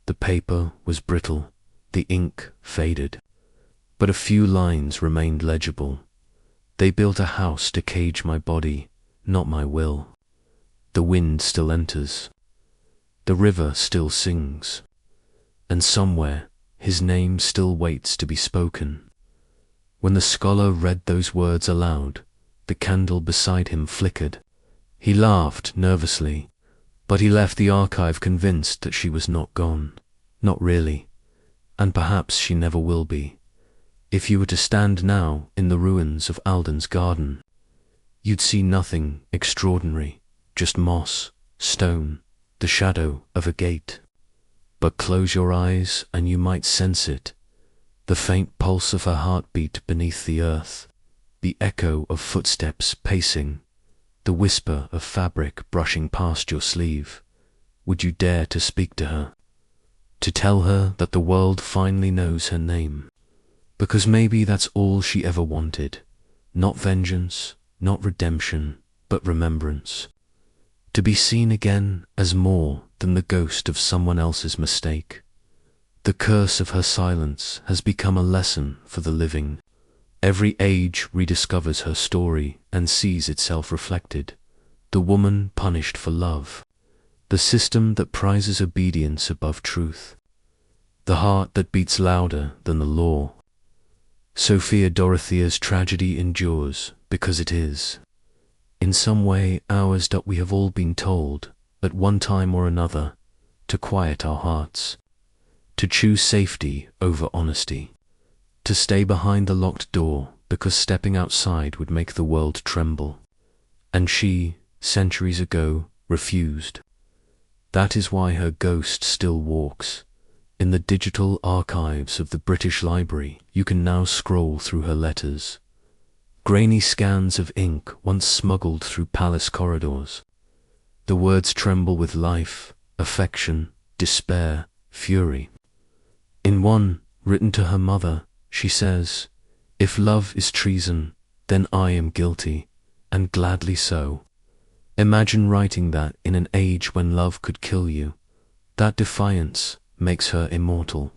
The paper was brittle, the ink faded, but a few lines remained legible. They built a house to cage my body, not my will. The wind still enters. The river still sings. And somewhere, his name still waits to be spoken. When the scholar read those words aloud, the candle beside him flickered. He laughed nervously, but he left the archive convinced that she was not gone. Not really. And perhaps she never will be. If you were to stand now in the ruins of Ahlden's garden, you'd see nothing extraordinary, just moss, stone, the shadow of a gate. But close your eyes and you might sense it, the faint pulse of her heartbeat beneath the earth, the echo of footsteps pacing, the whisper of fabric brushing past your sleeve. Would you dare to speak to her? To tell her that the world finally knows her name? Because maybe that's all she ever wanted. Not vengeance, not redemption, but remembrance. To be seen again as more than the ghost of someone else's mistake. The curse of her silence has become a lesson for the living. Every age rediscovers her story and sees itself reflected. The woman punished for love. The system that prizes obedience above truth. The heart that beats louder than the law. Sophia Dorothea's tragedy endures because it is, in some way, ours that we have all been told, at one time or another, to quiet our hearts, to choose safety over honesty, to stay behind the locked door because stepping outside would make the world tremble. And she, centuries ago, refused. That is why her ghost still walks. In the digital archives of the British Library, you can now scroll through her letters. Grainy scans of ink once smuggled through palace corridors. The words tremble with life, affection, despair, fury. In one, written to her mother, she says, "If love is treason, then I am guilty, and gladly so." Imagine writing that in an age when love could kill you. That defiance makes her immortal.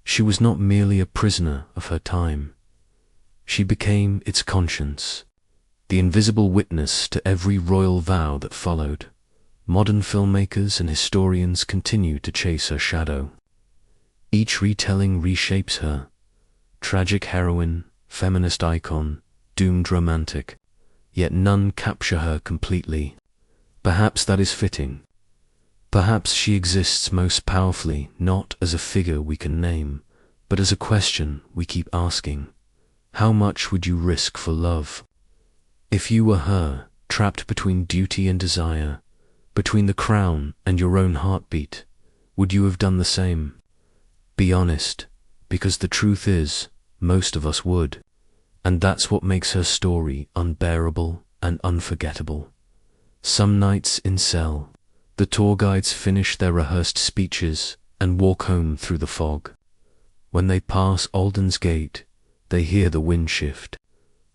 She was not merely a prisoner of her time. She became its conscience, the invisible witness to every royal vow that followed. Modern filmmakers and historians continue to chase her shadow. Each retelling reshapes her. Tragic heroine, feminist icon, doomed romantic, yet none capture her completely. Perhaps that is fitting. Perhaps she exists most powerfully not as a figure we can name, but as a question we keep asking. How much would you risk for love? If you were her, trapped between duty and desire, between the crown and your own heartbeat, would you have done the same? Be honest, because the truth is, most of us would. And that's what makes her story unbearable and unforgettable. Some nights in Celle, the tour guides finish their rehearsed speeches and walk home through the fog. When they pass Ahlden's gate, they hear the wind shift.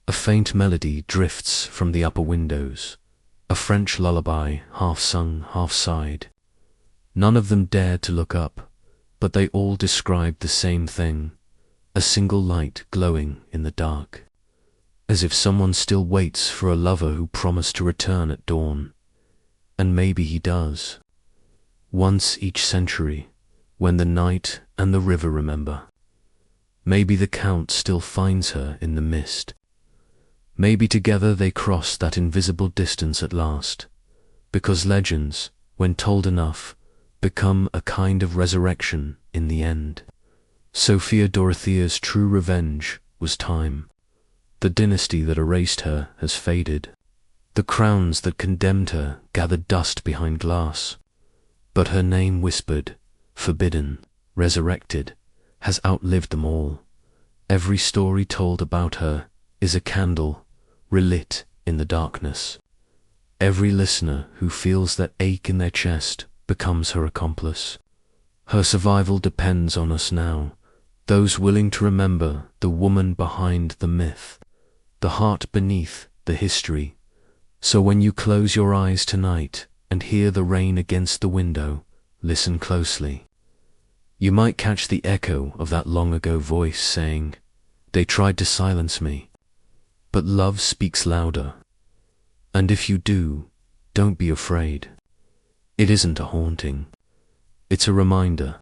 A faint melody drifts from the upper windows, a French lullaby, half sung, half sighed. None of them dared to look up, but they all described the same thing, a single light glowing in the dark, as if someone still waits for a lover who promised to return at dawn. And maybe he does. Once each century, when the night and the river remember. Maybe the Count still finds her in the mist. Maybe together they cross that invisible distance at last, because legends, when told enough, become a kind of resurrection in the end. Sophia Dorothea's true revenge was time. The dynasty that erased her has faded. The crowns that condemned her gathered dust behind glass. But her name whispered, forbidden, resurrected, has outlived them all. Every story told about her is a candle relit in the darkness. Every listener who feels that ache in their chest becomes her accomplice. Her survival depends on us now, those willing to remember the woman behind the myth, the heart beneath the history. So when you close your eyes tonight and hear the rain against the window, listen closely. You might catch the echo of that long ago voice saying, "They tried to silence me, but love speaks louder." And if you do, don't be afraid. It isn't a haunting. It's a reminder